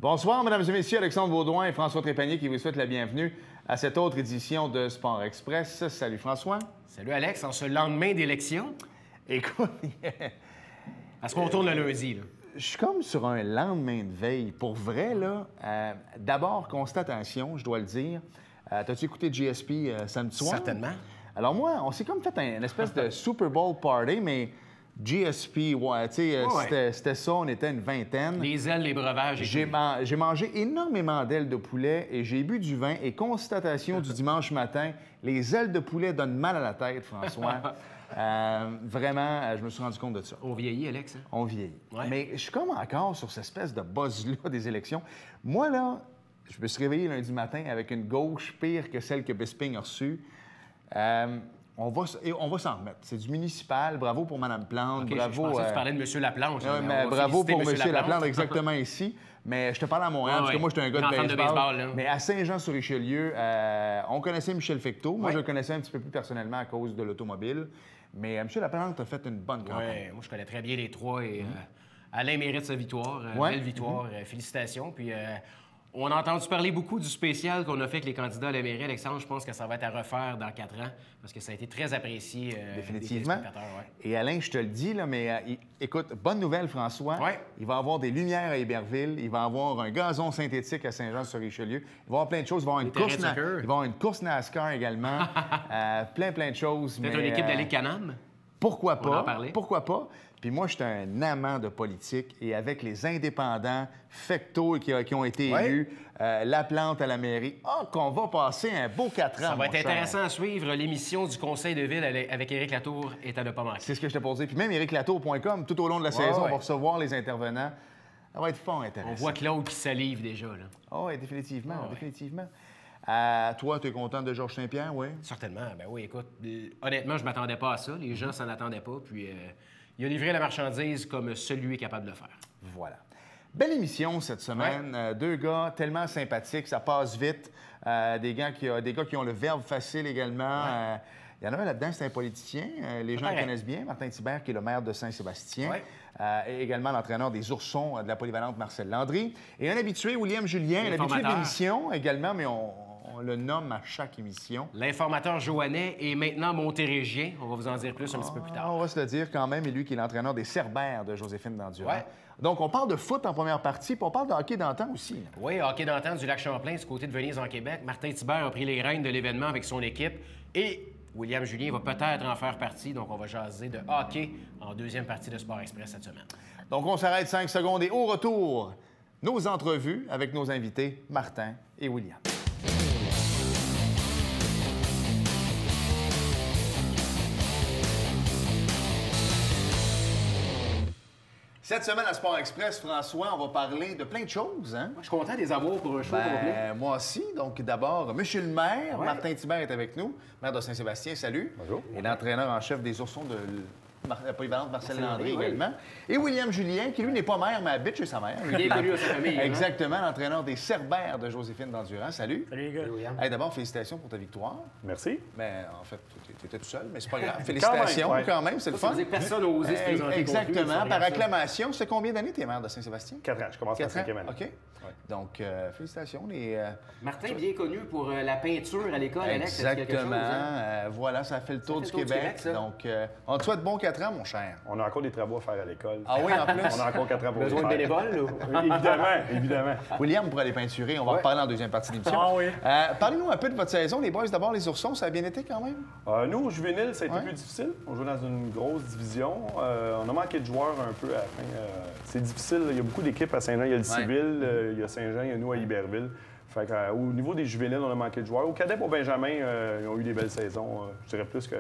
Bonsoir, mesdames et messieurs. Alexandre Baudouin et François Trépanier qui vous souhaitent la bienvenue à cette autre édition de Sport Express. Salut François. Salut Alex, en ce lendemain d'élection. Écoute, Est-ce qu'on tourne le lundi, là? je suis comme sur un lendemain de veille. Pour vrai, là, d'abord, constatation, je dois le dire. T'as-tu écouté GSP samedi soir? Certainement. Alors moi, on s'est comme fait une espèce de Super Bowl party, mais GSP, ouais, tu sais, Ouais. c'était ça, on était une vingtaine. Les ailes, les breuvages. J'ai mangé énormément d'ailes de poulet et j'ai bu du vin. Et constatation du dimanche matin, les ailes de poulet donnent mal à la tête, François. Vraiment, je me suis rendu compte de ça. On vieillit, Alex. Hein? On vieillit. Ouais. Mais je suis comme encore sur cette espèce de buzz-là des élections. Moi, là, je me suis réveillé lundi matin avec une gauche pire que celle que Bisping a reçue. On va s'en remettre. C'est du municipal. Bravo pour Mme Plante. OK, bravo. je pensais que tu parlais de M. Laplante. Ouais, mais bravo pour M. Laplante, exactement ici. Mais je te parle à Montréal, parce que moi, j'étais un gars Grand fan de de baseball. baseball, là. Mais à Saint-Jean-sur-Richelieu, on connaissait Michel Fecteau. Moi, Ouais. je le connaissais un petit peu plus personnellement à cause de l'automobile. Mais M. Laplante a fait une bonne campagne. Ouais, moi, je connais très bien les trois et Alain mérite sa victoire. Ouais. Belle victoire. Félicitations. Puis on a entendu parler beaucoup du spécial qu'on a fait avec les candidats à la mairie. Alexandre, je pense que ça va être à refaire dans 4 ans parce que ça a été très apprécié. Définitivement. Des téléspectateurs, ouais. Et Alain, je te le dis, là, mais écoute, bonne nouvelle, François. Ouais. Il va y avoir des lumières à Héberville. Il va y avoir un gazon synthétique à Saint-Jean-sur-Richelieu. Il va y avoir plein de choses. Il va y avoir une, terrains course, de soccer. il va y avoir une course NASCAR également. plein de choses. Peut-être mais, une équipe de la Ligue Canam. Pourquoi On va pas? en parler. Pourquoi pas? Puis moi, j'étais un amant de politique et avec les indépendants, Fecteau qui ont été Ouais. élus, Laplante à la mairie, qu'on va passer un beau 4 ans. Ça va mon être cher. intéressant à suivre. L'émission du Conseil de ville avec Éric Latour est à ne pas manquer. C'est ce que je t'ai posé. Puis même ériclatour.com, tout au long de la saison, on ouais. va recevoir les intervenants. Ça va être fort On intéressant. voit Claude qui salive déjà, là. Oui, définitivement, Ah ouais. définitivement. Toi, tu es content de Georges Saint-Pierre, oui? Certainement. Ben oui, écoute, honnêtement, je m'attendais pas à ça. Les gens s'en attendaient pas. Puis, il a livré la marchandise comme celui est capable de le faire. Voilà. Belle émission cette semaine. Deux gars tellement sympathiques, ça passe vite. Des gars qui ont le verbe facile également. Il y en a un là-dedans, c'est un politicien. Les gens le connaissent bien. Martin Thibert, qui est le maire de Saint-Sébastien. Ouais. Et également l'entraîneur des Oursons de la polyvalente Marcel Landry. Et un habitué, William Julien, un habitué de L'informateur. l'émission également, mais on le nomme à chaque émission. L'informateur Joannais est maintenant montéréggien. On va vous en dire plus un petit peu plus tard. On va se le dire quand même, et lui qui est l'entraîneur des Cerbères de Joséphine Dandurand. Ouais. Donc, on parle de foot en première partie, puis on parle de hockey d'antan aussi. là. Oui, hockey d'antan du lac Champlain, du côté de Venise en Québec. Martin Thibert a pris les rênes de l'événement avec son équipe. Et William Julien va peut-être en faire partie. Donc, on va jaser de hockey en deuxième partie de Sport Express cette semaine. Donc, on s'arrête 5 secondes et au retour, nos entrevues avec nos invités, Martin et William. Cette semaine à Sport Express, François, on va parler de plein de choses, hein? Moi, je suis content des avoir pour un show complet. Moi aussi. Donc, d'abord, Monsieur le maire, Ouais. Martin Thibert est avec nous, maire de Saint-Sébastien, salut. Bonjour. Et l'entraîneur en chef des Oursons de la polyvalente Marcel Landry oui. également. Et William Julien, qui lui n'est pas maire, mais habite chez sa mère. Bienvenue à sa famille. hein? Exactement, l'entraîneur des Cerbères de Joséphine Dandurand. Salut. Salut les gars. William. Hey, d'abord, félicitations pour ta victoire. Merci. Mais en fait, tu étais tout seul, mais c'est pas grave. Félicitations ouais. quand même, c'est le Ça fun. veut dire que personne n'a osé se présenter contre lui, Exactement, ça par regarde ça. acclamation. C'est combien d'années t'es maire de Saint-Sébastien? 4 ans. Je commence ma 4 ans? 5e année. OK. Donc, félicitations. Martin, bien connu pour la peinture à l'école, Alex. ça dit quelque chose, Exactement. hein? Voilà, ça fait le tour fait du le tour du Québec. Québec, ça. Donc, on te souhaite bon 4 ans, mon cher. On a encore des travaux à faire à l'école. Ah oui, en plus? On a encore 4 ans pour Besoin de les faire. bénévoles, là? Évidemment, évidemment. William, pour aller peinturer, on va en reparler en deuxième partie de l'émission. Ah oui. Parlez-nous un peu de votre saison, les boys. D'abord, les Oursons, ça a bien été quand même? Nous, au juvénile, ça a été Ouais. plus difficile. On jouait dans une grosse division. On a manqué de joueurs un peu à la fin. C'est difficile. Il y a beaucoup d'équipes à Saint-Jean. Il y a le Civil, il y a Saint-Jean, il y a nous à Iberville. Fait que, au niveau des juvéniles, on a manqué de joueurs. Au cadet pour Benjamin, ils ont eu des belles saisons. Je dirais plus qu'à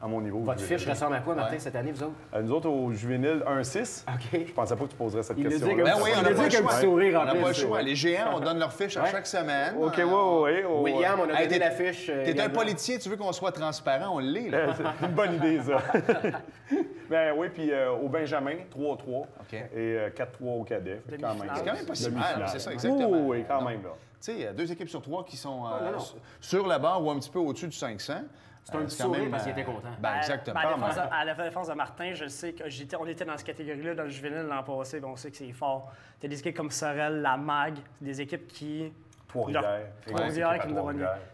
mon niveau. au Votre juvénile. fiche ressemble à quoi, Martin, Ouais. cette année, vous autres? Nous autres, au juvénile, 1-6. OK. Je pensais pas que tu poserais cette Il le dit question-là. comme Ben oui, on Il n'a le pas le dit comme choix. petit sourire en On n'a plus, pas le choix. ouais. Les géants, on donne leur fiche à Ouais. chaque semaine. OK, oui. William, on a Hey, donné t'es- la fiche. T'es un également. politicien, tu veux qu'on soit transparent, on l'est. là. C'est une bonne idée, ça. Ben oui, puis au Benjamin, 3-3. OK. Et 4-3 au cadet. Fait que quand même, C'est quand même pas si mal, demi-finale. c'est ça, exactement. Oui, quand même, là. Tu sais, 2 équipes sur 3 qui sont non. sur la barre ou un petit peu au-dessus du 500. C'est un petit sourire parce qu'il était content. Ben, exactement. À la défense de Martin, je sais qu'on était dans cette catégorie-là dans le juvénile l'an passé, on sait que c'est fort. Tu as des équipes comme Sorel, la MAG, des équipes qui... Trois-Rivières.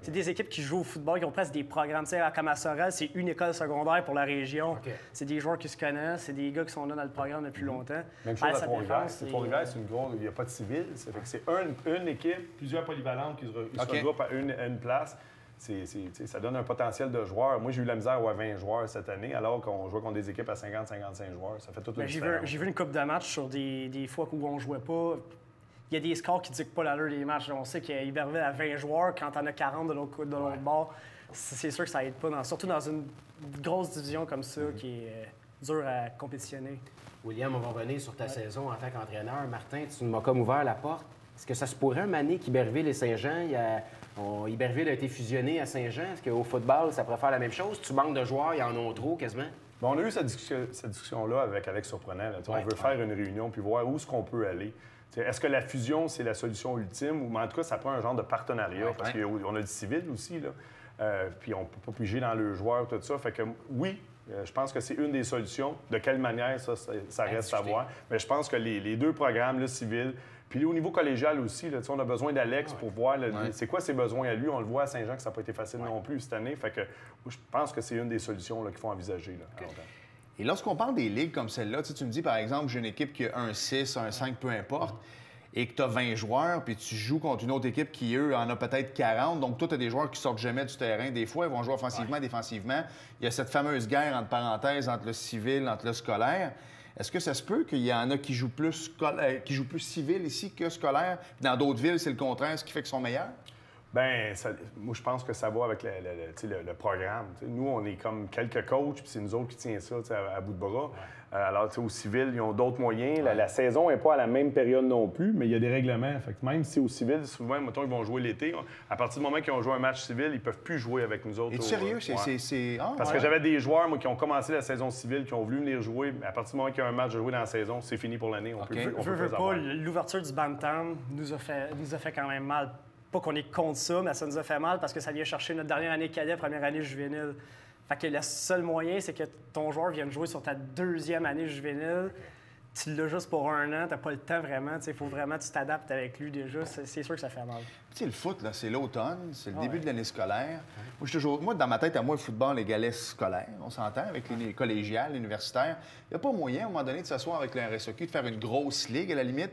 C'est des équipes qui jouent au football, qui ont presque des programmes. Tu sais, comme à Sorel, c'est une école secondaire pour la région. Okay. C'est des joueurs qui se connaissent, c'est des gars qui sont là dans le programme depuis longtemps. Même chose à Trois-Rivières. Trois-Rivières, c'est une grosse... Il n'y a pas de civil. C'est une équipe, plusieurs polyvalentes qui se regroupent à une place. Ça donne un potentiel de joueurs. Moi, j'ai eu la misère à avoir 20 joueurs cette année, alors qu'on jouait contre des équipes à 50-55 joueurs. Ça fait toute une différence. J'ai vu une coupe de matchs sur des fois où on ne jouait pas. Il y a des scores qui ne dictent pas l'allure des matchs. On sait qu'Iberville a 20 joueurs, quand on a 40 de l'autre bord, c'est sûr que ça n'aide pas, surtout dans une grosse division comme ça qui est dure à compétitionner. William, on va revenir sur ta saison en tant qu'entraîneur. Martin, tu m'as comme ouvert la porte. Est-ce que ça se pourrait un année qu'Iberville et Saint-Jean, Iberville a été fusionné à Saint-Jean? Est-ce qu'au football, ça pourrait faire la même chose? Tu manques de joueurs, il y en a trop quasiment? Bon, on a eu cette discussion-là avec Alex Surprenant. On veut faire une réunion puis voir où est-ce qu'on peut aller. Est-ce que la fusion, c'est la solution ultime? Ou en tout cas, ça prend un genre de partenariat, parce qu'on a du civil aussi, là. Puis on ne peut pas piger dans le joueur, tout ça. Fait que oui, je pense que c'est une des solutions. De quelle manière, ça reste à voir. Mais je pense que les deux programmes, le civil, puis au niveau collégial aussi, là, on a besoin d'Alex pour voir c'est quoi ses besoins à lui. On le voit à Saint-Jean que ça n'a pas été facile non plus cette année. Fait que je pense que c'est une des solutions qu'il faut envisager. Là, Et lorsqu'on parle des ligues comme celle-là, tu me dis, par exemple, j'ai une équipe qui a un 6, un 5, peu importe, et que tu as 20 joueurs, puis tu joues contre une autre équipe qui, eux, en a peut-être 40. Donc, toi, tu as des joueurs qui sortent jamais du terrain. Des fois, ils vont jouer offensivement, défensivement. Il y a cette fameuse guerre, entre parenthèses, entre le civil, entre le scolaire. Est-ce que ça se peut qu'il y en a qui jouent plus civil ici que scolaire? Puis dans d'autres villes, c'est le contraire, ce qui fait qu'ils sont meilleurs? Bien, moi, je pense que ça va avec le programme. T'sais, nous, on est comme quelques coachs, puis c'est nous autres qui tiennent ça à bout de bras. Alors, au civil, ils ont d'autres moyens. La saison n'est pas à la même période non plus, mais il y a des règlements. Fait que même si au civil, souvent, mettons, ils vont jouer l'été, à partir du moment qu'ils ont joué un match civil, ils ne peuvent plus jouer avec nous autres. Es-tu sérieux? Parce que j'avais des joueurs, moi, qui ont commencé la saison civile, qui ont voulu venir jouer. À partir du moment qu'il y a un match à jouer dans la saison, c'est fini pour l'année. On peut pas. L'ouverture du Bantam nous a fait quand même mal. Pas qu'on est contre ça, mais ça nous a fait mal parce que ça vient chercher notre dernière année cadet, première année juvénile. Fait que le seul moyen, c'est que ton joueur vienne jouer sur ta deuxième année juvénile. Tu l'as juste pour un an, t'as pas le temps vraiment. Il faut vraiment que tu t'adaptes avec lui déjà. C'est sûr que ça fait mal. Tu sais, le foot, là, c'est l'automne, c'est le début de l'année scolaire. Moi, dans ma tête, à moi, le football égalait scolaire. On s'entend avec les collégiales, universitaires. Il n'y a pas moyen, à un moment donné, de s'asseoir avec le RSEQ, de faire une grosse ligue, à la limite.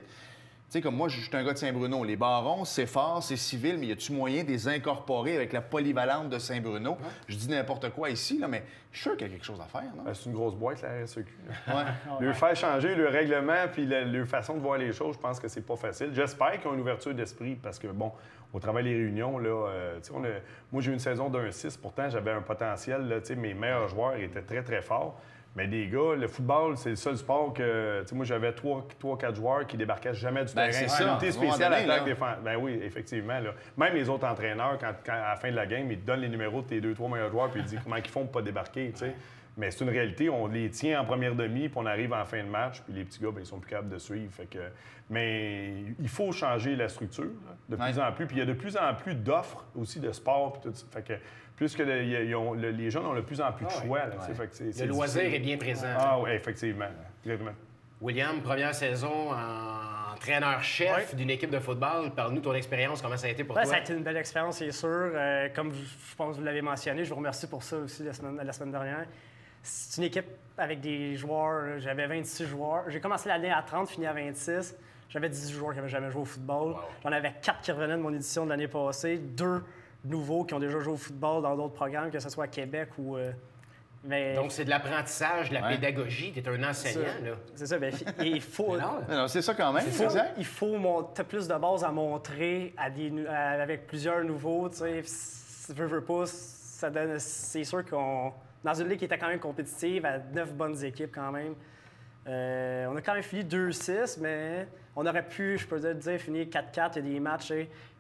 Tu sais, comme moi, je suis un gars de Saint-Bruno. Les Barons, c'est fort, c'est civil, mais y a-tu moyen de les incorporer avec la polyvalente de Saint-Bruno? Je dis n'importe quoi ici, là, mais je suis sûr qu'il y a quelque chose à faire, non? C'est une grosse boîte, la RSEQ. Leur faire changer le règlement puis leur façon de voir les choses, je pense que c'est pas facile. J'espère qu'ils ont une ouverture d'esprit parce que, bon, au travail des réunions, là, moi, j'ai eu une saison d'un 6. Pourtant, j'avais un potentiel. Là, mes meilleurs joueurs étaient très, très forts. Mais des gars, le football, c'est le seul sport que... moi, j'avais 3-4 joueurs qui débarquaient jamais du terrain. C'est ça. Unité spéciale, attaque, défense. Ben oui, effectivement. Là. Même les autres entraîneurs, quand à la fin de la game, ils te donnent les numéros de tes 2-3 meilleurs joueurs puis ils disent comment ils font pour pas débarquer, tu sais. Mais c'est une réalité. On les tient en première demi, puis on arrive en fin de match, puis les petits gars, ben, ils sont plus capables de suivre. Fait que... Mais il faut changer la structure là, de plus en plus. Puis il y a de plus en plus d'offres aussi de sport, puis tout ça. Fait que plus que les jeunes ont de plus en plus de choix. Là, fait que le loisir est bien présent. Ah oui, effectivement. Exactement. William, première saison en entraîneur-chef d'une équipe de football. Parle-nous de ton expérience, comment ça a été pour toi? Ça a été une belle expérience, c'est sûr. Comme je pense que vous l'avez mentionné, je vous remercie pour ça aussi la semaine dernière. C'est une équipe avec des joueurs. J'avais 26 joueurs. J'ai commencé l'année à 30, fini à 26. J'avais 18 joueurs qui n'avaient jamais joué au football. Wow. J'en avais 4 qui revenaient de mon édition de l'année passée. 2 nouveaux qui ont déjà joué au football dans d'autres programmes, que ce soit à Québec ou... Mais... Donc, c'est de l'apprentissage, de la pédagogie. Tu es un enseignant, là. C'est ça. Bien, il faut... non, c'est ça quand même. Il faut plus de bases à montrer avec plusieurs nouveaux. Tu sais, veux pas, ça donne... C'est sûr qu'on... Dans une ligue qui était quand même compétitive, à 9 bonnes équipes quand même. On a quand même fini 2-6, mais on aurait pu, je peux te dire, finir 4-4. Il y a des matchs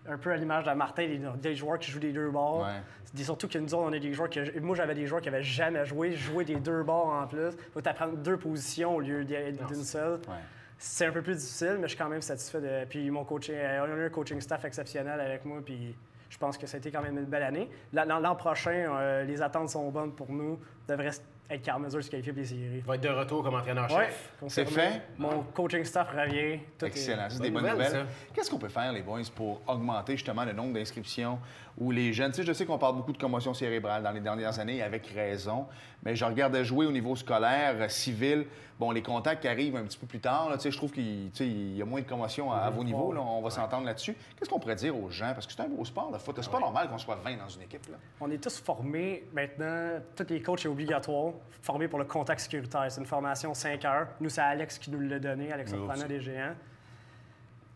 un peu à l'image de Martin, des joueurs qui jouent des deux bords. Ouais. Surtout que nous autres, on a des joueurs moi, j'avais des joueurs qui n'avaient jamais joué des deux bords en plus. Il faut t'apprendre 2 positions au lieu d'une seule. Ouais. C'est un peu plus difficile, mais je suis quand même satisfait de... Puis mon coaching, on a un coaching staff exceptionnel avec moi, puis Je pense que ça a été quand même une belle année. L'an prochain, les attentes sont bonnes pour nous. On devrait être en mesure de se qualifier pour les séries. Il va être de retour comme entraîneur-chef. Ouais, C'est fait? Mon coaching staff revient. Excellent, c'est des bonne bonnes nouvelle, nouvelles. Qu'est-ce qu'on peut faire, les boys, pour augmenter justement le nombre d'inscriptions où les jeunes... Tu sais, je sais qu'on parle beaucoup de commotion cérébrale dans les dernières années, avec raison, mais je regardais jouer au niveau scolaire, civil. Bon, les contacts qui arrivent un petit peu plus tard, là, tu sais, je trouve qu'il y a moins de commotion à vos niveaux, là, on va s'entendre là-dessus. Qu'est-ce qu'on pourrait dire aux gens? Parce que c'est un beau sport, le foot. C'est pas normal qu'on soit 20 dans une équipe. Là. On est tous formés maintenant, tous les coachs sont obligatoires, formés pour le contact sécuritaire. C'est une formation 5 heures. Nous, c'est Alex qui nous l'a donné, Alex Soprano des Géants.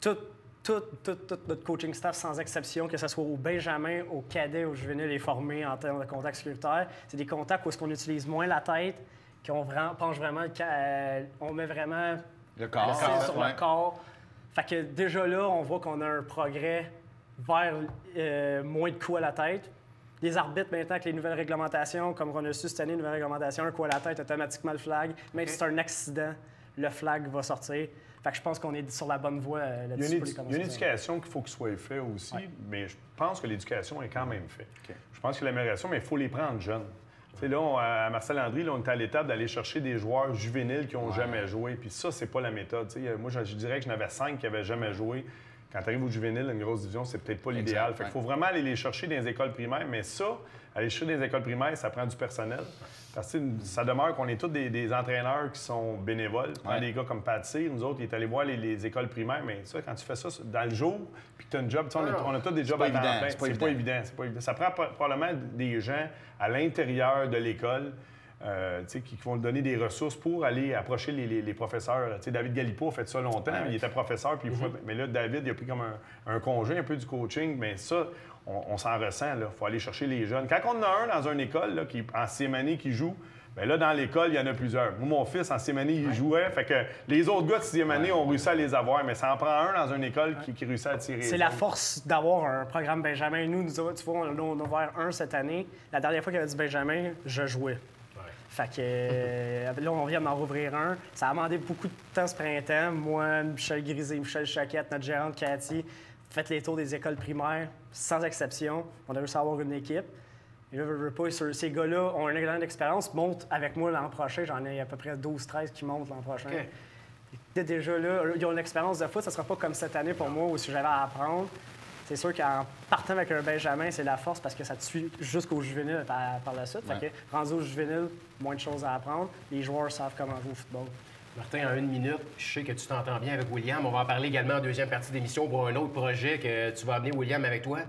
Tout notre coaching staff, sans exception, que ce soit au Benjamin, au cadet, au juvénile, est formé en termes de contact sécuritaire. C'est des contacts où est-ce qu'on utilise moins la tête, qu'on penche vraiment, on met vraiment le corps sur le corps. Fait que déjà là, on voit qu'on a un progrès vers moins de coups à la tête. Les arbitres, maintenant, avec les nouvelles réglementations, comme on a su cette année, nouvelle réglementation, un coup à la tête, automatiquement le flag. Même si c'est un accident, le flag va sortir. Fait que je pense qu'on est sur la bonne voie là-dessus. Il y a une éducation qu'il faut qu'il soit fait aussi, mais je pense que l'éducation est quand même faite. Je pense que l'amélioration, mais il faut les prendre jeunes. Tu sais, là, à Marcel-André, on est à l'étape d'aller chercher des joueurs juvéniles qui n'ont jamais joué. Puis ça, c'est pas la méthode. Tu sais, moi, je dirais que j'en avais 5 qui n'avaient jamais joué. Quand tu arrives au juvénile, une grosse division, c'est peut-être pas l'idéal. Fait qu'il faut vraiment aller les chercher dans les écoles primaires. Mais ça, aller chercher dans les écoles primaires, ça prend du personnel. Parce que ça demeure qu'on est tous des entraîneurs qui sont bénévoles. Prends des gars comme Patsy, nous autres, ils est allés voir les écoles primaires. Mais ça, quand tu fais ça dans le jour, puis que tu as un job, on a tous des jobs à temps plein. C'est pas évident. Ça prend probablement des gens à l'intérieur de l'école qui vont donner des ressources pour aller approcher les professeurs. T'sais, David Galipo a fait ça longtemps, il était professeur, puis mais là, David, il a pris comme un congé un peu du coaching, mais ça, on s'en ressent. Il faut aller chercher les jeunes. Quand on en a un dans une école, là, en 6e année, qui joue, bien là, dans l'école, il y en a plusieurs. Moi, mon fils, en 6e année, il jouait, fait que les autres gars de 6e année ont réussi à les avoir, mais ça en prend un dans une école qui réussit à tirer. C'est la force d'avoir un programme Benjamin. Nous, tu vois, on a ouvert un cette année. La dernière fois qu'il y avait du Benjamin, je jouais. Fait que là, on vient d'en rouvrir un. Ça a demandé beaucoup de temps ce printemps. Moi, Michel Grisé, Michel Choquette, notre gérante Cathy, faites les tours des écoles primaires, sans exception. On a réussi à avoir une équipe. Et là, ces gars-là ont une grande expérience, montent avec moi l'an prochain. J'en ai à peu près 12-13 qui montent l'an prochain. Okay. Déjà là, ils ont une expérience de foot. Ça ne sera pas comme cette année pour moi où j'avais à apprendre. C'est sûr qu'en partant avec un Benjamin, c'est la force parce que ça te suit jusqu'au juvénile par la suite. Fait que, rendu au juvénile, moins de choses à apprendre. Les joueurs savent comment jouer au football. Martin, en 1 minute, je sais que tu t'entends bien avec William. On va en parler également en deuxième partie d'émission pour un autre projet que tu vas amener, William, avec toi.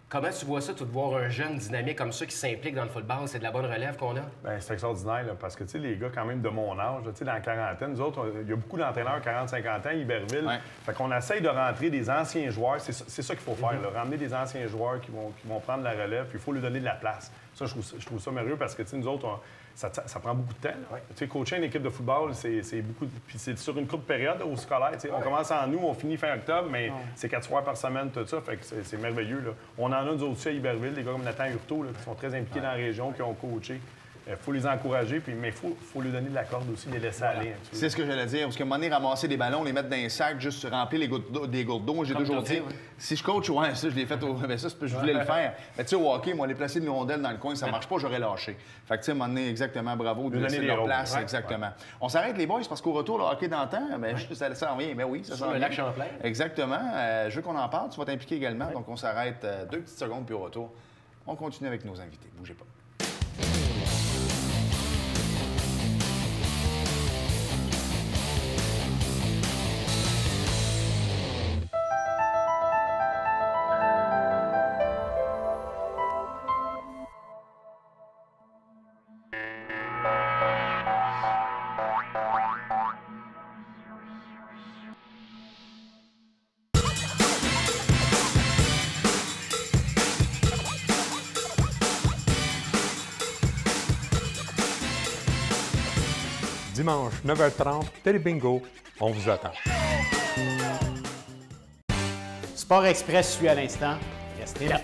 Comment tu vois ça, de voir un jeune dynamique comme ça qui s'implique dans le football? C'est de la bonne relève qu'on a? Bien, c'est extraordinaire, là, parce que, tu sais, les gars, quand même, de mon âge, tu sais, dans la quarantaine, nous autres, il y a beaucoup d'entraîneurs 40-50 ans, Iberville. Fait qu'on essaye de rentrer des anciens joueurs. C'est ça qu'il faut faire, là, ramener des anciens joueurs qui vont prendre la relève, puis il faut lui donner de la place. Ça, je trouve ça merveilleux parce que, tu sais, nous autres, ça prend beaucoup de temps. Tu sais, coacher une équipe de football, c'est beaucoup. Puis c'est sur une courte période au scolaire. On commence en août, on finit fin octobre, mais c'est 4 soirs par semaine, tout ça. Fait que c'est merveilleux. Là. On en a nous autres aussi à Iberville, des gars comme Nathan Hurtaud, qui sont très impliqués dans la région, qui ont coaché. Il faut les encourager, mais il faut lui donner de la corde aussi, les laisser aller. C'est ce que j'allais dire. Parce qu'à un moment donné, ramasser des ballons, les mettre dans un sac, juste remplir des gourdes d'eau. J'ai toujours dit, si je coach, ça, je l'ai fait je voulais le faire. Mais tu sais, au hockey, moi, les placer une rondelle dans le coin, ça marche pas, j'aurais lâché. Fait que tu sais, à un moment donné, exactement, bravo, de laisser leur place. Exactement. On s'arrête, les boys, parce qu'au retour, le hockey d'antan, ça s'en vient. Mais oui, ça s'en vient. Le lac Champlain. Exactement. Je veux qu'on en parle. Tu vas t'impliquer également. Donc, on s'arrête 2 petites secondes, puis au retour, on continue avec nos invités. Bougez pas. Dimanche, 9h30, Télé Bingo, on vous attend. Sport Express suit à l'instant. Restez là.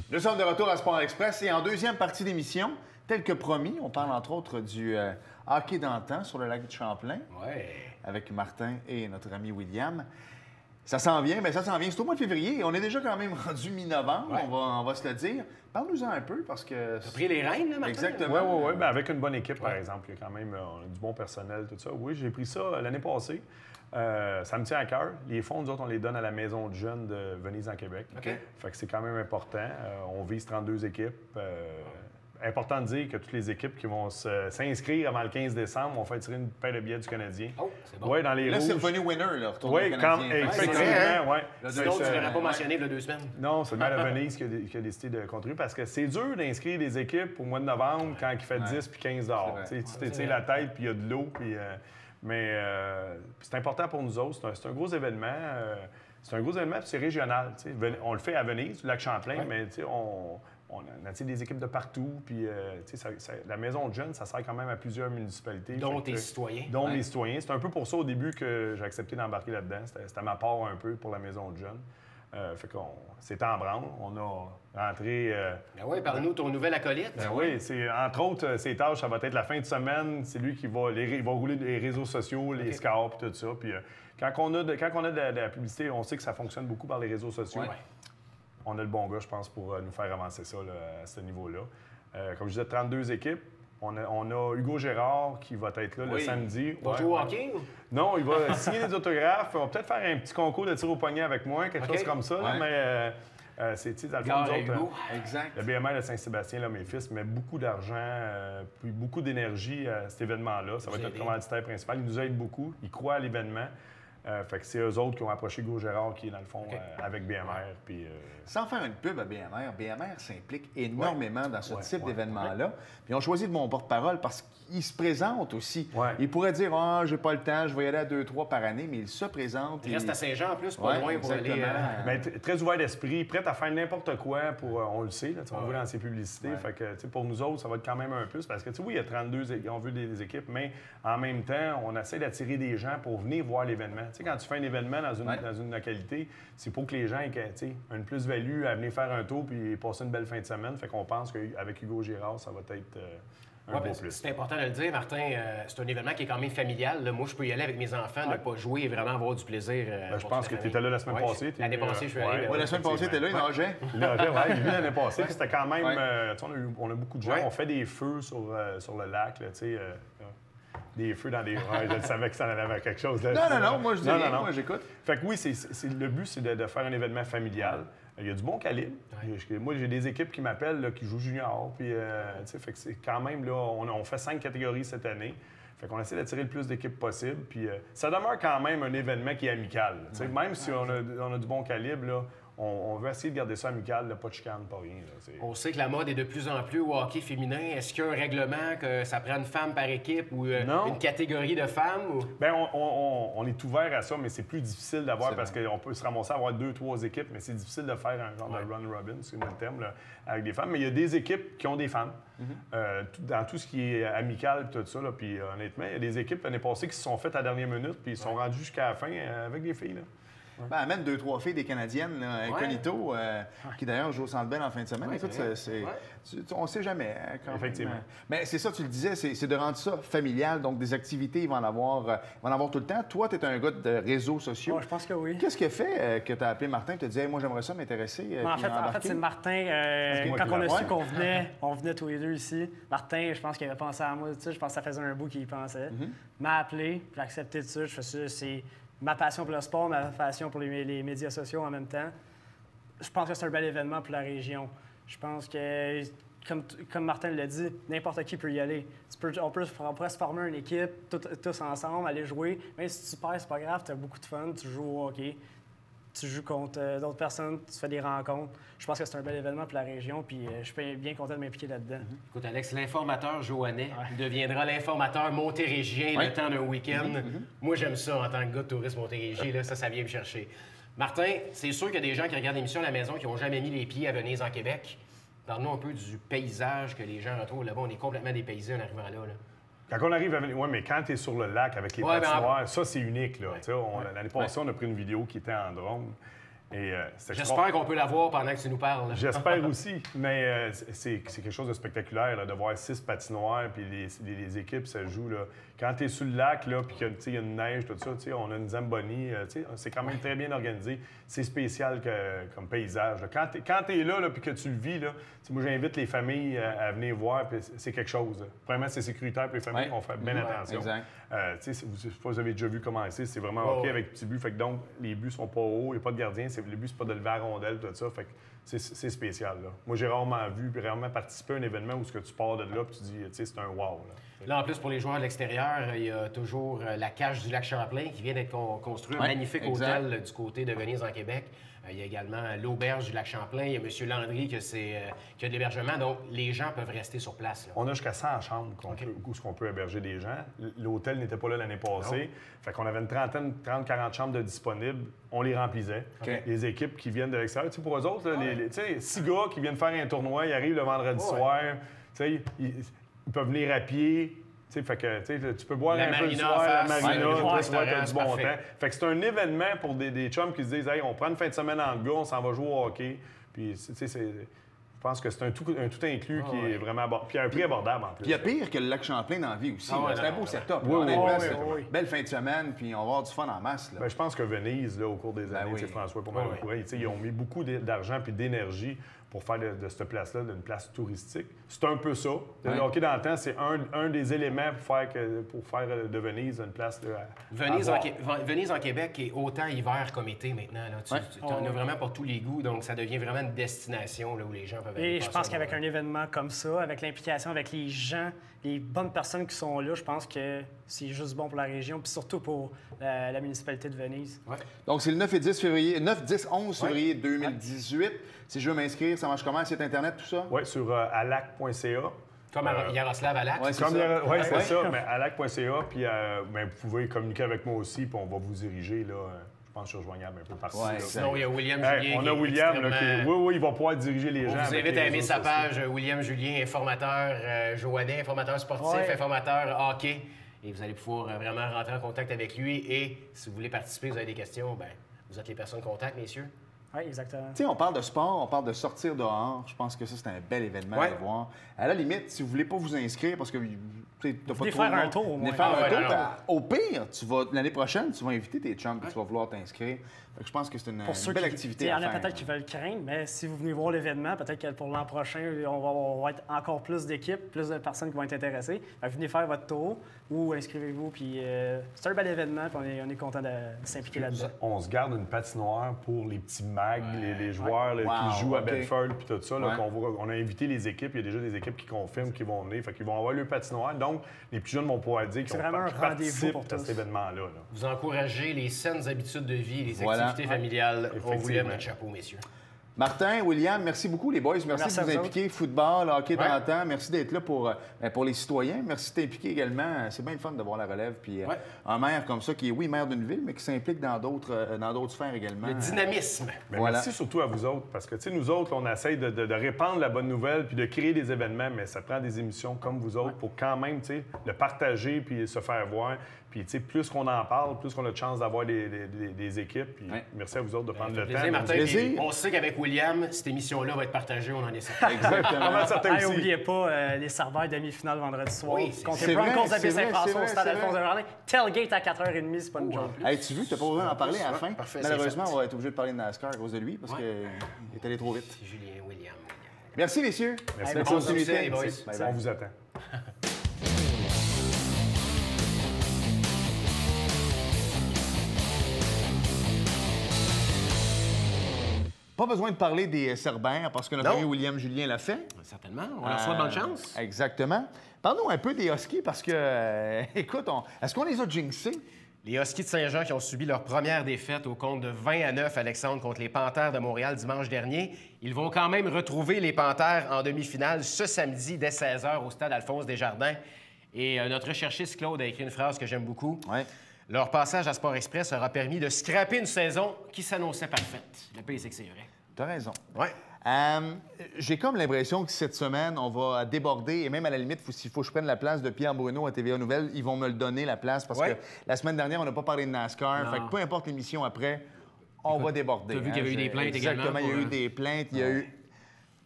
Nous sommes de retour à Sport Express et en deuxième partie d'émission, tel que promis, on parle entre autres du hockey d'antan sur le lac de Champlain avec Martin et notre ami William. Ça s'en vient, mais ça s'en vient. C'est au mois de février. On est déjà quand même rendu mi-novembre, on va se le dire. Parle-nous-en un peu parce que... T'as pris les rênes, là, Martin? Exactement. Oui. Ben, avec une bonne équipe, par exemple. Il y a quand même on a du bon personnel, tout ça. Oui, j'ai pris ça l'année passée. Ça me tient à cœur. Les fonds, nous autres, on les donne à la Maison de jeunes de Venise en Québec. Fait que c'est quand même important. On vise 32 équipes. Important de dire que toutes les équipes qui vont s'inscrire avant le 15 décembre vont faire tirer une paire de billets du Canadien. Oh, c'est bon. Oui, dans les Là, rouges. c'est revenu winner, là, retourner Oui, au Canadien. effectivement, oui. Sinon, tu ne l'aurais pas mentionné il y a 2 semaines. Non, c'est le maire de Venise qui a décidé de contribuer parce que c'est dur d'inscrire des équipes au mois de novembre quand il fait 10 puis 15 dehors. Tu t'étires la tête puis il y a de l'eau. Mais c'est important pour nous autres. C'est un gros événement. C'est un gros événement puis c'est régional. On le fait à Venise, le lac Champlain, mais on a des équipes de partout. Puis la Maison de jeunes, ça sert quand même à plusieurs municipalités. Dont tes citoyens. Dont les citoyens. C'est un peu pour ça au début que j'ai accepté d'embarquer là-dedans. C'était ma part un peu pour la Maison de jeunes. Fait qu'on c'était en branle. On a rentré... Ben oui, parle-nous de ton nouvel acolyte. Ben oui, entre autres, ses tâches, ça va être la fin de semaine. C'est lui qui va, il va rouler les réseaux sociaux, les scores et tout ça. Puis quand on a de la publicité, on sait que ça fonctionne beaucoup par les réseaux sociaux. Ouais. On a le bon gars, je pense, pour nous faire avancer ça là, à ce niveau-là. Comme je disais, 32 équipes. On a Hugo Gérard qui va être là le samedi. Il va jouer au hockey? Non, il va signer des autographes. On va peut-être faire un petit concours de tir au poignet avec moi, quelque chose comme ça. Là, mais c'est, dans le fond, nous autres, Exact. le BMR de Saint-Sébastien, là, mes fils, met beaucoup d'argent puis beaucoup d'énergie à cet événement-là. Ça va être notre commanditaire principal. Il nous aide beaucoup. Il croit à l'événement. Fait que c'est eux autres qui ont approché Hugo Gérard, qui est dans le fond avec BMR. Puis, sans faire une pub à BMR, BMR s'implique énormément dans ce type d'événement-là. Puis on choisit de mon porte-parole parce qu'il se présente aussi. Il pourrait dire « Ah, j'ai pas le temps, je vais y aller à 2-3 par année », mais il se présente. Il reste à Saint-Jean en plus, pas loin pour aller... Mais très ouvert d'esprit, prêt à faire n'importe quoi pour... on le sait, là, on le voit dans ses publicités. Fait que pour nous autres, ça va être quand même un plus parce que oui, il y a 32, on veut des équipes, mais en même temps, on essaie d'attirer des gens pour venir voir l'événement. Tu sais, quand tu fais un événement dans une localité, c'est pour que les gens aient une plus-value à venir faire un tour puis passer une belle fin de semaine. Fait qu'on pense qu'avec Hugo Girard, ça va être un beau plus. C'est important de le dire, Martin. C'est un événement qui est quand même familial. Là, moi, je peux y aller avec mes enfants, ne pas jouer et vraiment avoir du plaisir. Je pense que tu étais là la semaine passée. L'année passée, je suis allé. La semaine passée, tu étais là, il nageait. Il nageait, oui. J'ai vu l'année passée. C'était quand même... on a beaucoup de gens. On fait des feux sur le lac, tu sais... des feux dans des... je savais que ça en allait quelque chose. Là. Non, moi je dis rien, moi j'écoute. Fait que oui, le but, c'est de faire un événement familial. Il y a du bon calibre. Moi, j'ai des équipes qui m'appellent, qui jouent junior. Puis, fait que c'est quand même, là, on fait 5 catégories cette année. Fait qu'on essaie d'attirer le plus d'équipes possible. Puis ça demeure quand même un événement qui est amical. Même si on a du bon calibre, là, on veut essayer de garder ça amical, là, pas de chicane, pas rien. Là, on sait que la mode est de plus en plus au hockey féminin. Est-ce qu'il y a un règlement que ça prend une femme par équipe ou une catégorie de femmes? Ou... Bien, on est ouvert à ça, mais c'est plus difficile d'avoir parce qu'on peut se ramasser à avoir 2-3 équipes, mais c'est difficile de faire un genre de run-robin, c'est le terme, là, avec des femmes. Mais il y a des équipes qui ont des femmes dans tout ce qui est amical et tout ça. Là, puis honnêtement, il y a des équipes l'année passée qui se sont faites à la dernière minute puis ils sont rendus jusqu'à la fin avec des filles. Là. Ben, amène 2-3 filles des Canadiennes, là, Incognito, qui d'ailleurs joue au Centre Bell en fin de semaine. Écoute, on ne sait jamais. Hein, effectivement. Mais c'est ça, tu le disais, c'est de rendre ça familial. Donc, des activités, ils vont en avoir tout le temps. Toi, tu es un gars de réseaux sociaux. Je pense que oui. Qu'est-ce qui a fait que tu as appelé Martin et tu as dit hey, moi, j'aimerais ça m'intéresser? En fait, c'est Martin. Quand on a su qu'on venait, on venait tous les deux ici. Martin, je pense qu'il avait pensé à moi. Je pense que ça faisait un bout qu'il y pensait. M'a appelé, j'ai accepté de ça. Je fais ça, c'est ma passion pour le sport, ma passion pour les médias sociaux en même temps. Je pense que c'est un bel événement pour la région. Je pense que, comme Martin l'a dit, n'importe qui peut y aller. On pourrait se former une équipe, tous ensemble, aller jouer. Même si tu perds, c'est pas grave, tu as beaucoup de fun, tu joues au hockey, tu joues contre d'autres personnes, tu fais des rencontres. Je pense que c'est un bel événement pour la région, puis je suis bien content de m'impliquer là-dedans. Écoute, Alex, l'informateur joannais deviendra l'informateur montérégien le temps d'un week-end. Moi, j'aime ça en tant que gars de tourisme montérégien, là, ça vient me chercher. Martin, c'est sûr qu'il y a des gens qui regardent l'émission à la maison qui n'ont jamais mis les pieds à Venise en Québec. Parle-nous un peu du paysage que les gens retrouvent là-bas. On est complètement dépaysés en arrivant là. Quand on arrive à Venise, mais quand tu es sur le lac avec les patinoires, ça, c'est unique. Là. L'année passée, on a pris une vidéo qui était en drone. Et, J'espère qu'on peut la voir pendant que tu nous parles. J'espère aussi, mais c'est quelque chose de spectaculaire là, de voir 6 patinoires, puis les équipes, ça joue. Là. Quand tu es sur le lac, là, puis qu'il y a une neige, tout ça, on a une Zamboni, c'est quand même très bien organisé. C'est spécial comme paysage. Là. Quand tu es là, puis que tu le vis, là, moi j'invite les familles à venir voir, puis c'est quelque chose. Vraiment, c'est sécuritaire, puis les familles vont faire bien attention. Vous avez déjà vu comment c'est vraiment OK avec petit but. Fait que donc, les buts sont pas hauts, il n'y a pas de gardien. Le but, c'est pas de lever la rondelle, tout ça. Fait que c'est spécial. Là. Moi, j'ai rarement vu, puis rarement participé à un événement où tu pars de là, puis tu dis, c'est un wow. Là, en plus, pour les joueurs de l'extérieur, il y a toujours la cage du lac Champlain qui vient d'être construit. Un magnifique hôtel du côté de Venise, en Québec. Il y a également l'auberge du lac Champlain. Il y a M. Landry qui a de l'hébergement. Donc, les gens peuvent rester sur place. Là. On a jusqu'à 100 chambres où on peut héberger des gens. L'hôtel n'était pas là l'année passée. Fait qu'on avait une 30-40 chambres de disponibles. On les remplissait. Les équipes qui viennent de l'extérieur. Pour eux autres, 6 gars qui viennent faire un tournoi, ils arrivent le vendredi soir. Ils peuvent venir à pied. Fait que, tu peux boire un peu du soir, la marina, tu as du bon temps. Fait que c'est un événement pour des chums qui se disent hey, on prend une fin de semaine en gars, on s'en va jouer au hockey. Puis, je pense que c'est un tout inclus qui est vraiment puis à un prix abordable en plus. Puis il y a pire que le lac Champlain dans la vie aussi. C'est un beau setup. Belle fin de semaine, puis on va avoir du fun en masse. Là. Je pense que Venise, là, au cours des années, François, pour moi, ils ont mis beaucoup d'argent et d'énergie pour faire de cette place-là une place touristique. C'est un peu ça. Le hockey dans le temps, c'est un des éléments pour faire de Venise une place Venise en Québec est autant hiver comme été maintenant. Tu en as vraiment pour tous les goûts, donc ça devient vraiment une destination là, où les gens peuvent aller. Et je pense qu'avec un événement comme ça, avec l'implication avec les gens, les bonnes personnes qui sont là, je pense que c'est juste bon pour la région, puis surtout pour la municipalité de Venise. Donc, c'est le 9 et 10 février, 9, 10, 11 février 2018. Si je veux m'inscrire, ça marche comment? Site Internet, tout ça? Oui, sur alac.ca. Comme Yaroslav Alak. Oui, c'est ça. Mais alac.ca, puis vous pouvez communiquer avec moi aussi, puis on va vous diriger, là. Je pense que je suis rejoignable un peu partout. Sinon, il y a William Julien. On a William, oui, il va pouvoir diriger les gens. On vous invite à aimer sa page, William Julien, informateur joannais, informateur sportif, informateur hockey. Et vous allez pouvoir vraiment rentrer en contact avec lui. Et si vous voulez participer, vous avez des questions, bien, vous êtes les personnes de contact, messieurs. Oui, exactement. Tu sais, on parle de sport, on parle de sortir dehors. Je pense que ça, c'est un bel événement à voir. À la limite, si vous voulez pas vous inscrire parce que tu n'as pas trop faire un tour, au moins. Au pire, l'année prochaine, tu vas inviter tes chums et tu vas vouloir t'inscrire. Je pense que c'est une belle activité. Il y en a peut-être qui veulent craindre, mais si vous venez voir l'événement, peut-être que pour l'an prochain, on va être encore plus d'équipes, plus de personnes qui vont être intéressées. Venez faire votre tour ou inscrivez-vous. Puis c'est un bel événement, puis on est content de s'impliquer là-dedans. On se garde une patinoire pour les petits mags, les joueurs qui jouent à Bedford puis tout ça. Là, on a invité les équipes. Il y a déjà des équipes qui confirment qu'ils vont venir. Fait qu'ils vont avoir le patinoire. Donc, les plus jeunes vont pouvoir dire qu'ils participent à cet événement-là. Là. Vous encouragez les saines habitudes de vie, les activités familiales. On vous lève notre chapeau, messieurs. Martin, William, merci beaucoup, les boys. Merci de vous impliquer. Football, hockey dans le temps. Merci d'être là pour les citoyens. Merci de t'impliquer également. C'est bien le fun de voir la relève. Puis un maire comme ça, qui est, oui, maire d'une ville, mais qui s'implique dans d'autres sphères également. Le dynamisme. Merci surtout à vous autres, parce que, tu sais, nous autres, on essaye de répandre la bonne nouvelle puis de créer des événements, mais ça prend des émissions comme vous autres pour quand même, tu sais, le partager puis se faire voir. Puis, tu sais, plus qu'on en parle, plus qu'on a de chance d'avoir des équipes. Puis, merci à vous autres de prendre le temps. Martin, on sait qu'avec William, cette émission-là va être partagée, on en est certain. Exactement. N'oubliez pas les serveurs demi-finale vendredi soir. Contre les Broncos de Saint-François au stade Alphonse-Jardin. Tailgate à 4h30 c'est pas une joke. Hey, tu veux, tu n'as pas besoin d'en parler à la fin. Malheureusement, on va être obligé de parler de NASCAR à cause de lui parce qu'il est allé trop vite. Julien, William. Merci, messieurs. Merci. Bonne continuité, les boys. On vous attend. Pas besoin de parler des Cerbères parce que notre ami William Julien l'a fait. Certainement. On leur souhaite bonne chance. Exactement. Parlons un peu des Huskies parce que, écoute, est-ce qu'on les a jinxés? Les Huskies de Saint-Jean qui ont subi leur première défaite au compte de 20-9, Alexandre, contre les Panthères de Montréal dimanche dernier. Ils vont quand même retrouver les Panthères en demi-finale ce samedi dès 16h au stade Alphonse-Desjardins. Et notre recherchiste Claude a écrit une phrase que j'aime beaucoup. Ouais. Leur passage à Sport Express aura permis de scraper une saison qui s'annonçait parfaite. Le pays, c'est que c'est vrai. Tu as raison. Ouais. J'ai comme l'impression que cette semaine, on va déborder, et même à la limite, s'il faut que je prenne la place de Pierre Bruno à TVA Nouvelles, ils vont me le donner, la place, parce que la semaine dernière, on n'a pas parlé de NASCAR. Fait que peu importe l'émission après, on va déborder. t'as vu qu'il y avait eu des plaintes également Exactement, il y a pour, eu des plaintes, il y a eu...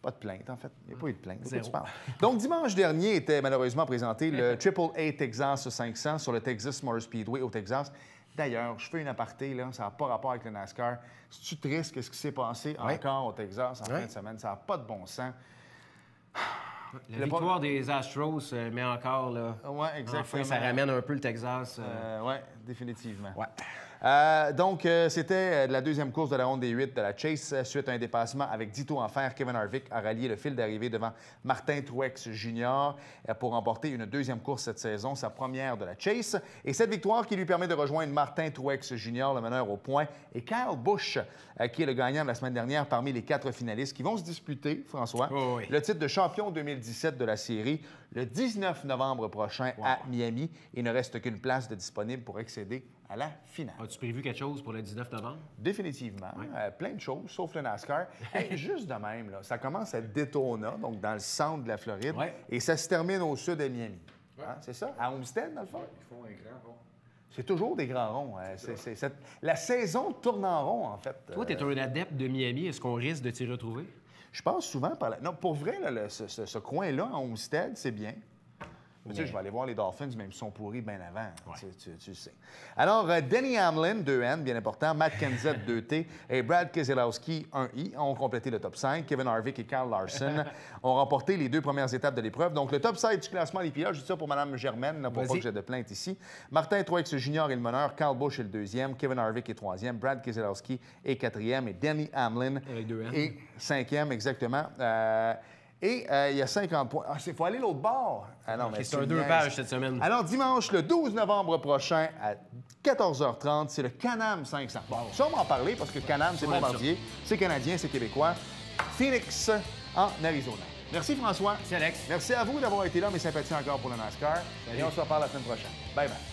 Pas de plainte, en fait. Il n'y a pas eu de plainte. De quoi Zéro. tu parles? Donc, dimanche dernier était malheureusement présenté le AAA Texas 500 sur le Texas Motor Speedway au Texas. D'ailleurs, je fais une aparté, là, ça n'a pas rapport avec le NASCAR. C'est-tu triste qu'est-ce qui s'est passé encore au Texas en fin de semaine? Ça n'a pas de bon sens. La victoire des Astros, mais encore, là, Oui, exactement. enfin, ça ramène un peu le Texas. Oui, définitivement. Ouais. Donc, c'était la deuxième course de la ronde des 8 de la Chase. Suite à un dépassement avec Dito en fer, Kevin Harvick a rallié le fil d'arrivée devant Martin Truex Jr. Pour remporter une deuxième course cette saison, sa première de la Chase. Et cette victoire qui lui permet de rejoindre Martin Truex Jr., le meneur au point, et Kyle Busch, qui est le gagnant de la semaine dernière parmi les 4 finalistes qui vont se disputer, François, le titre de champion 2017 de la série le 19 novembre prochain à Miami. Il ne reste qu'une place de disponible pour accéder à la finale. As-tu prévu quelque chose pour le 19 novembre? Définitivement. Plein de choses, sauf le NASCAR. Hey, juste de même, là, ça commence à Daytona, donc dans le centre de la Floride, et ça se termine au sud de Miami. Hein, c'est ça? À Homestead, dans le fond? Ils font un grand rond. C'est toujours des grands ronds. La saison tourne en rond, en fait. Toi, tu es un adepte de Miami. Est-ce qu'on risque de t'y retrouver? Je passe souvent par là. Non, pour vrai, là, ce coin-là, en Homestead, c'est bien. Tu sais, je vais aller voir les Dolphins, même s'ils sont pourris bien avant. Tu sais. Alors, Denny Hamlin, 2N, bien important, Matt Kenseth, 2T, et Brad Keselowski, 1I, ont complété le top 5. Kevin Harvick et Kyle Larson ont remporté les 2 premières étapes de l'épreuve. Donc, le top 5 du classement des pilotes, je dis ça pour Mme Germaine, là, pour pas que j'ai de plainte ici. Martin Truex Jr. est le meneur, Kyle Busch est le 2e, Kevin Harvick est 3e, Brad Keselowski est 4e, et Denny Hamlin est 5e, exactement. Et il y a 50 points. Ah, il faut aller l'autre bord. Ah non, mais c'est un 2 pages cette semaine. Alors, dimanche, le 12 novembre prochain, à 14h30, c'est le Can-Am 500. Bon, ça, on va en parler parce que Can-Am, c'est bombardier, c'est canadien, c'est québécois. Phoenix, en Arizona. Merci, François. Merci, Alex. Merci à vous d'avoir été là, mes sympathies encore pour le NASCAR. Et on se reparle la semaine prochaine. Bye-bye.